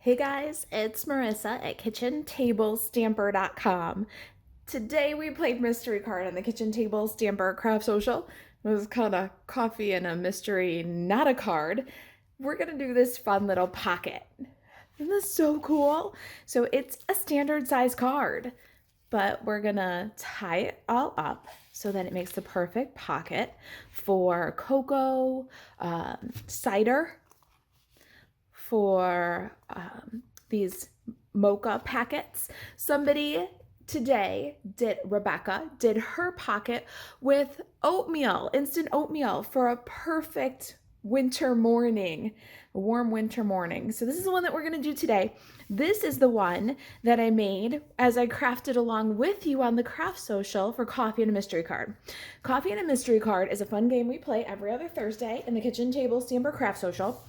Hey guys, it's Marissa at kitchentablestamper.com. Today we played mystery card on the Kitchen Table Stamper Craft Social. It was called a coffee and a mystery, not a card. We're gonna do this fun little pocket. Isn't this so cool? So it's a standard size card, but we're gonna tie it all up so that it makes the perfect pocket for cocoa, cider, for these mocha packets. Rebecca did her pocket with oatmeal, instant oatmeal for a perfect winter morning, a warm winter morning. So this is the one that we're gonna do today. This is the one that I made as I crafted along with you on the craft social for Coffee and a Mystery Card. Coffee and a Mystery Card is a fun game we play every other Thursday in the Kitchen Table Stamper Craft Social.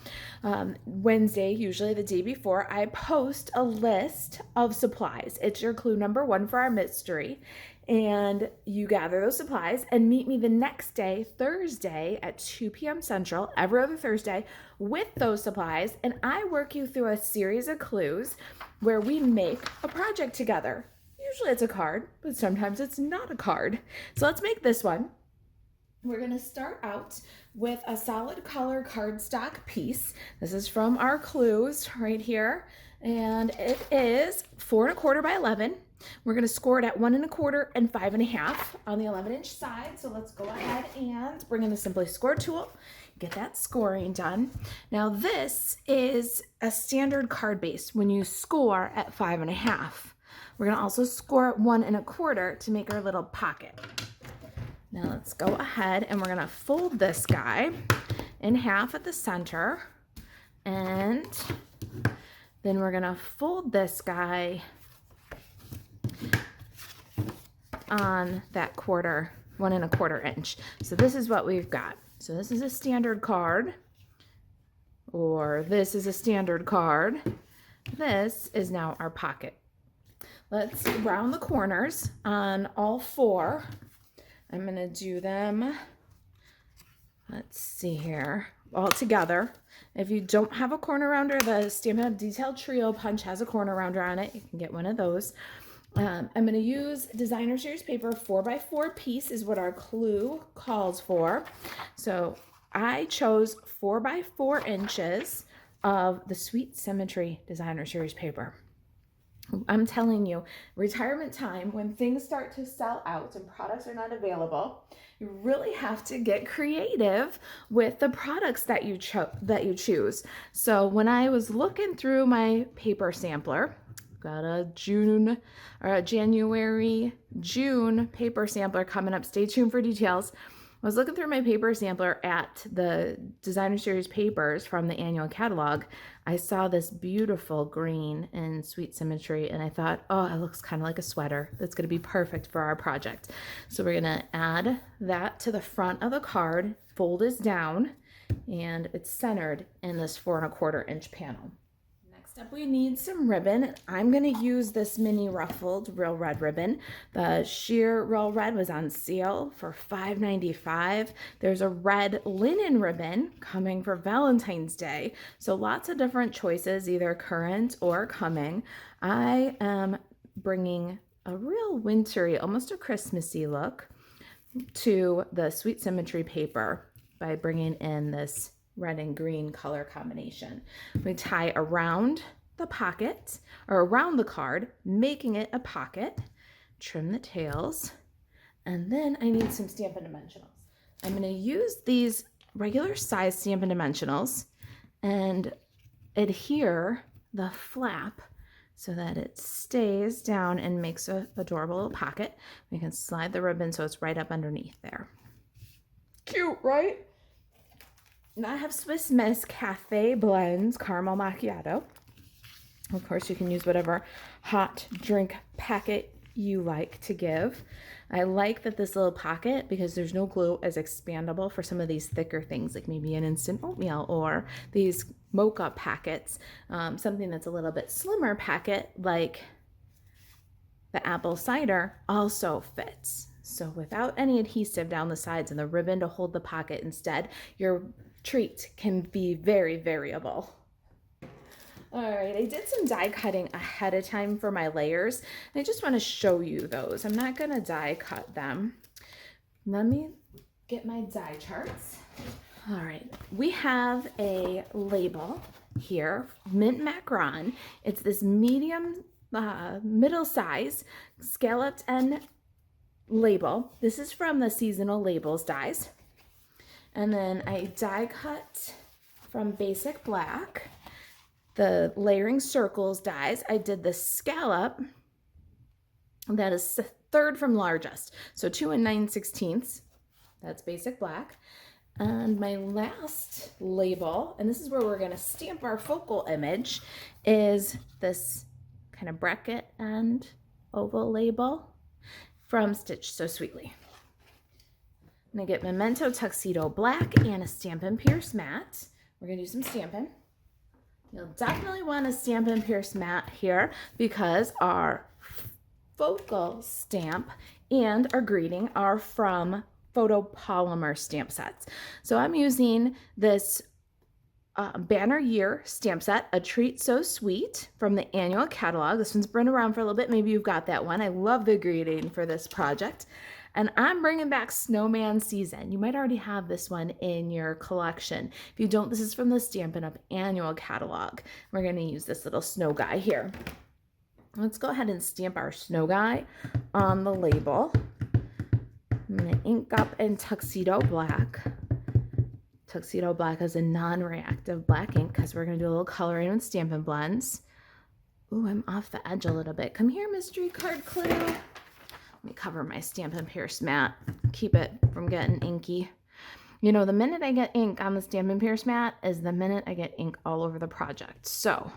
Wednesday, usually the day before, I post a list of supplies. It's your clue number one for our mystery. And you gather those supplies and meet me the next day, Thursday at 2 p.m. Central, every other Thursday, with those supplies. And I work you through a series of clues where we make a project together. Usually it's a card, but sometimes it's not a card. So let's make this one. We're going to start out with a solid color cardstock piece. This is from our clues right here. And it is 4¼ by 11. We're going to score it at 1¼ and 5½ on the 11-inch side. So let's go ahead and bring in the Simply Score tool, get that scoring done. Now this is a standard card base when you score at 5½. We're going to also score at 1¼ to make our little pocket. Now let's go ahead and we're going to fold this guy in half at the center, and then we're going to fold this guy on that 1¼ inch. So this is what we've got. So this is a standard card, or this is a standard card. This is now our pocket. Let's round the corners on all four. I'm gonna do them, let's see here, all together. If you don't have a corner rounder, the Stampin' Up! Detailed Trio Punch has a corner rounder on it. You can get one of those. I'm gonna use Designer Series paper. 4x4 piece is what our clue calls for. So I chose 4x4 inches of the Sweet Symmetry Designer Series paper. I'm telling you, retirement time, when things start to sell out and products are not available, you really have to get creative with the products that you choose. So when I was looking through my paper sampler, got a January, June paper sampler coming up. Stay tuned for details. I was looking through my paper sampler at the Designer Series papers from the annual catalog. I saw this beautiful green in Sweet Symmetry, and I thought, oh, it looks kind of like a sweater. That's going to be perfect for our project. So we're going to add that to the front of the card. Fold is down, and it's centered in this 4¼ inch panel. Next up, we need some ribbon. I'm going to use this mini ruffled real red ribbon. The sheer real red was on sale for $5.95. There's a red linen ribbon coming for Valentine's Day. So lots of different choices, either current or coming. I am bringing a real wintry, almost a Christmassy look to the Sweet Symmetry paper by bringing in this red and green color combination. We tie around the pocket, or around the card, making it a pocket. Trim the tails, and then I need some Stampin' Dimensionals. I'm going to use these regular size Stampin' Dimensionals and adhere the flap so that it stays down and makes an adorable little pocket. We can slide the ribbon so it's right up underneath there. Cute, right? Now I have Swiss Miss Cafe Blends Caramel Macchiato. Of course, you can use whatever hot drink packet you like to give. I like that this little pocket, because there's no glue, is expandable for some of these thicker things, like maybe an instant oatmeal or these mocha packets. Something that's a little bit slimmer packet, like the apple cider, also fits. So without any adhesive down the sides and the ribbon to hold the pocket instead, your treat can be very variable. All right, I did some die cutting ahead of time for my layers. And I just want to show you those. I'm not going to die cut them. Let me get my die charts. All right, we have a label here, mint macaron. It's this medium, middle size scalloped end label. This is from the seasonal labels dies. And then I die cut from basic black the layering circles dies. I did the scallop. That is third from largest. So 2 9/16. That's basic black. And my last label, and this is where we're going to stamp our focal image, is this kind of bracket and oval label from Stitch So Sweetly. I'm going to get Memento Tuxedo Black and a Stampin' Pierce mat. We're going to do some stamping. You'll definitely want a Stampin' Pierce mat here because our focal stamp and our greeting are from photopolymer stamp sets. So I'm using this Banner Year stamp set, A Treat So Sweet, from the annual catalog. This one's been around for a little bit. Maybe you've got that one. I love the greeting for this project. And I'm bringing back Snowman Season. You might already have this one in your collection. If you don't, this is from the Stampin' Up annual catalog. We're going to use this little snow guy here. Let's go ahead and stamp our snow guy on the label. I'm going to ink up in Tuxedo Black. Tuxedo Black is a non-reactive black ink because we're going to do a little coloring with Stampin' Blends. Ooh, I'm off the edge a little bit. Come here, mystery card clue. Let me cover my Stampin' Pierce mat. Keep it from getting inky. You know, the minute I get ink on the Stampin' Pierce mat is the minute I get ink all over the project. So,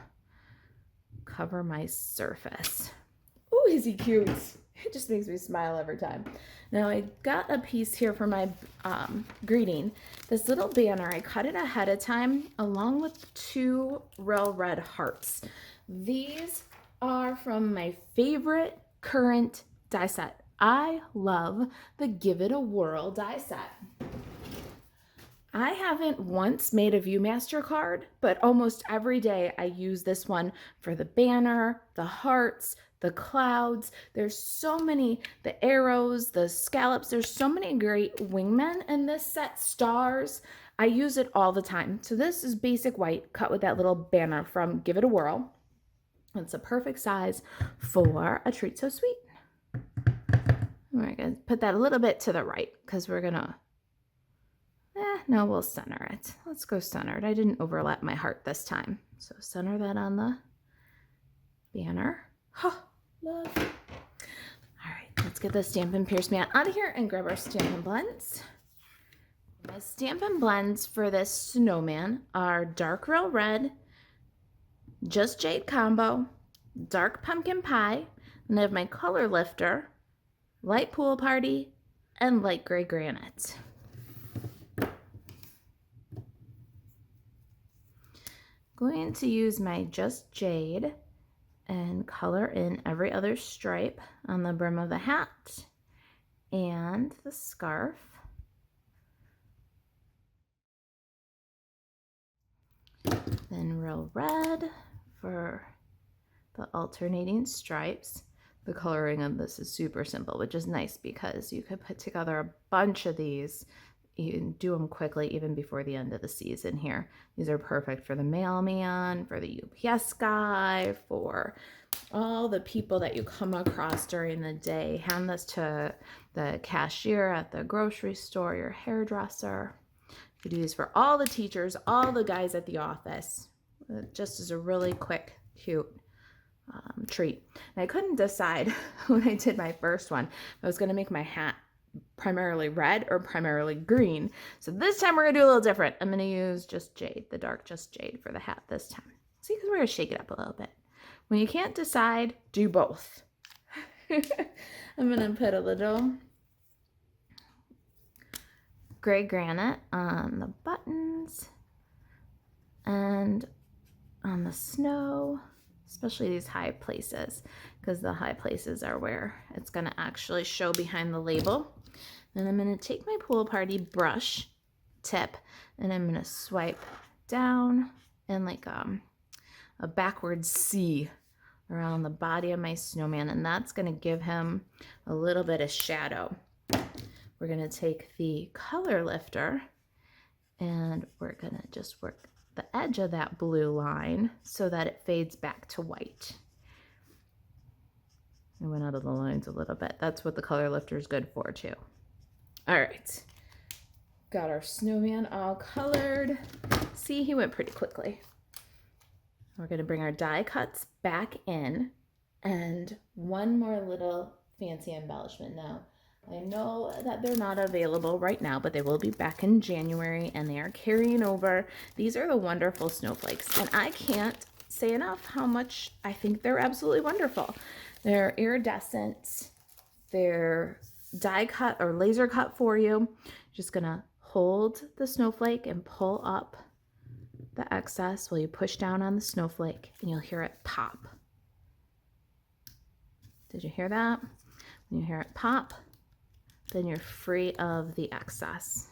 cover my surface. Ooh, is he cute? It just makes me smile every time. Now, I got a piece here for my greeting. This little banner, I cut it ahead of time along with 2 real red hearts. These are from my favorite current die set. I love the Give It a Whirl die set. I haven't once made a Viewmaster card, but almost every day I use this one for the banner, the hearts, the clouds. There's so many, the arrows, the scallops. There's so many great wingmen in this set, stars. I use it all the time. So this is basic white cut with that little banner from Give It a Whirl. It's a perfect size for A Treat So Sweet. We're going to put that a little bit to the right because we're going to, no, we'll center it. Let's go centered. I didn't overlap my heart this time. So center that on the banner. Oh, love. All right, let's get the Stampin' Pierce mat out of here and grab our Stampin' Blends. My Stampin' Blends for this snowman are Dark Real Red, Just Jade Combo, Dark Pumpkin Pie, and I have my Color Lifter, Light Pool Party, and Light Gray Granite. Going to use my Just Jade and color in every other stripe on the brim of the hat and the scarf. Then Real Red for the alternating stripes. The coloring of this is super simple, which is nice because you could put together a bunch of these. You can do them quickly even before the end of the season here. These are perfect for the mailman, for the UPS guy, for all the people that you come across during the day. Hand this to the cashier at the grocery store, your hairdresser. You do these for all the teachers, all the guys at the office. Just as a really quick, cute treat. And I couldn't decide when I did my first one if I was going to make my hat primarily red or primarily green. So this time we're going to do a little different. I'm going to use Just Jade, the dark Just Jade for the hat this time. See, because we're going to shake it up a little bit. When you can't decide, do both. I'm going to put a little gray granite on the buttons and on the snow, especially these high places, because the high places are where it's going to actually show behind the label. Then I'm going to take my Pool Party brush tip and I'm going to swipe down in like a backwards C around the body of my snowman, and that's going to give him a little bit of shadow. We're going to take the color lifter and we're going to just work the edge of that blue line so that it fades back to white. I went out of the lines a little bit. That's what the color lifter is good for too. All right, got our snowman all colored. See, he went pretty quickly. We're going to bring our die cuts back in, and one more little fancy embellishment. Now, I know that they're not available right now, but they will be back in January, and they are carrying over. These are the wonderful snowflakes, and I can't say enough how much I think they're absolutely wonderful. They're iridescent. They're die cut or laser cut for you. Just going to hold the snowflake and pull up the excess while you push down on the snowflake, and you'll hear it pop. Did you hear that? When you hear it pop, then you're free of the excess.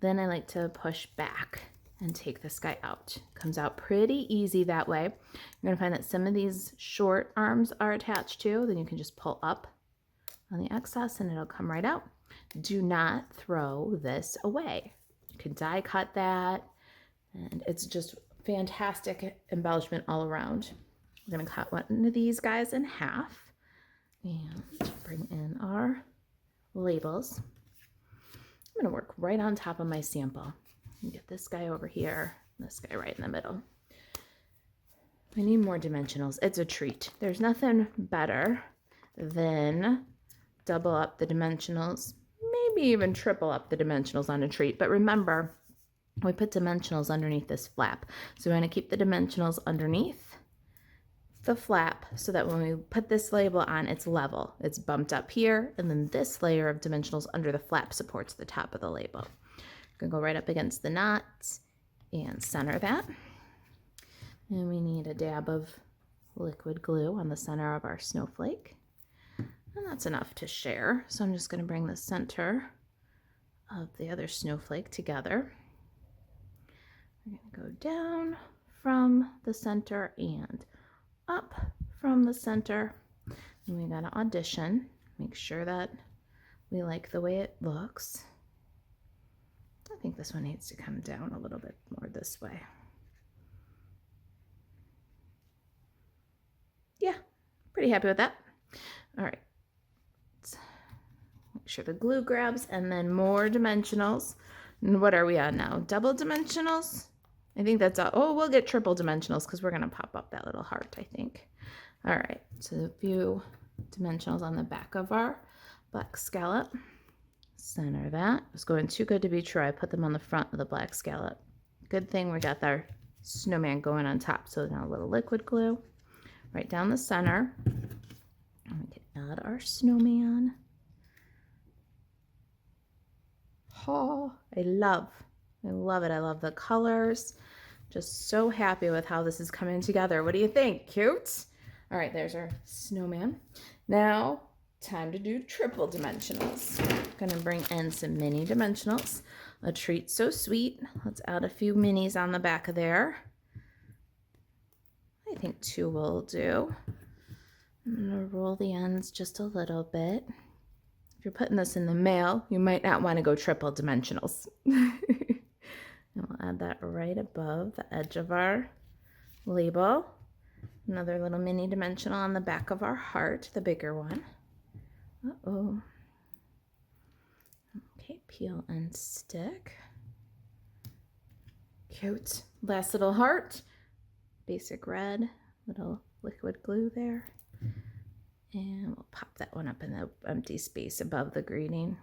Then I like to push back and take this guy out. Comes out pretty easy that way. You're gonna find that some of these short arms are attached to, then you can just pull up on the excess and it'll come right out. Do not throw this away. You can die cut that, and it's just fantastic embellishment all around. We're gonna cut one of these guys in half and bring in our labels. I'm gonna work right on top of my sample. Get this guy over here, this guy right in the middle. I need more dimensionals. It's a treat. There's nothing better than double up the dimensionals, maybe even triple up the dimensionals on a treat. But remember, we put dimensionals underneath this flap. So we're going to keep the dimensionals underneath the flap so that when we put this label on, it's level. It's bumped up here, and then this layer of dimensionals under the flap supports the top of the label. I'm going to go right up against the knot and center that. And we need a dab of liquid glue on the center of our snowflake. And that's enough to share. So I'm just going to bring the center of the other snowflake together. We're going to go down from the center and up from the center. And we got to audition, make sure that we like the way it looks. I think this one needs to come down a little bit more this way. Yeah, pretty happy with that. All right. Make sure the glue grabs, and then more dimensionals. And what are we on now? Double dimensionals? I think that's all. Oh, we'll get triple dimensionals because we're going to pop up that little heart, I think. All right, so a few dimensionals on the back of our black scallop. Center that. It was going too good to be true. I put them on the front of the black scallop. Good thing we got our snowman going on top. So now a little liquid glue right down the center. And we can add our snowman. Oh, I love it. I love the colors. Just so happy with how this is coming together. What do you think? Cute? All right, there's our snowman. Now, time to do triple dimensionals. Gonna bring in some mini dimensionals. A treat so sweet. Let's add a few minis on the back of there. I think 2 will do. I'm gonna roll the ends just a little bit. If you're putting this in the mail, you might not want to go triple dimensionals. And we'll add that right above the edge of our label. Another little mini dimensional on the back of our heart, the bigger one. Uh-oh. Okay, peel and stick. Cute. Last little heart. Basic red, little liquid glue there. And we'll pop that one up in the empty space above the greeting.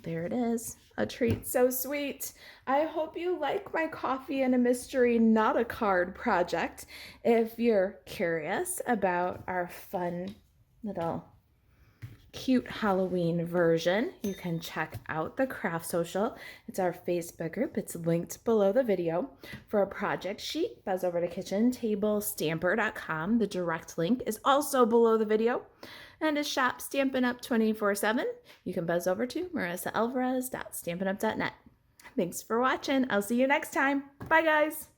There it is. A treat so sweet. I hope you like my coffee and a mystery, not a card project. If you're curious about our fun little cute Halloween version, you can check out the Craft Social. It's our Facebook group. It's linked below the video. For a project sheet, buzz over to kitchentablestamper.com. The direct link is also below the video. And to shop Stampin' Up 24/7, you can buzz over to marisaalvarez.stampinup.net. Thanks for watching. I'll see you next time. Bye, guys.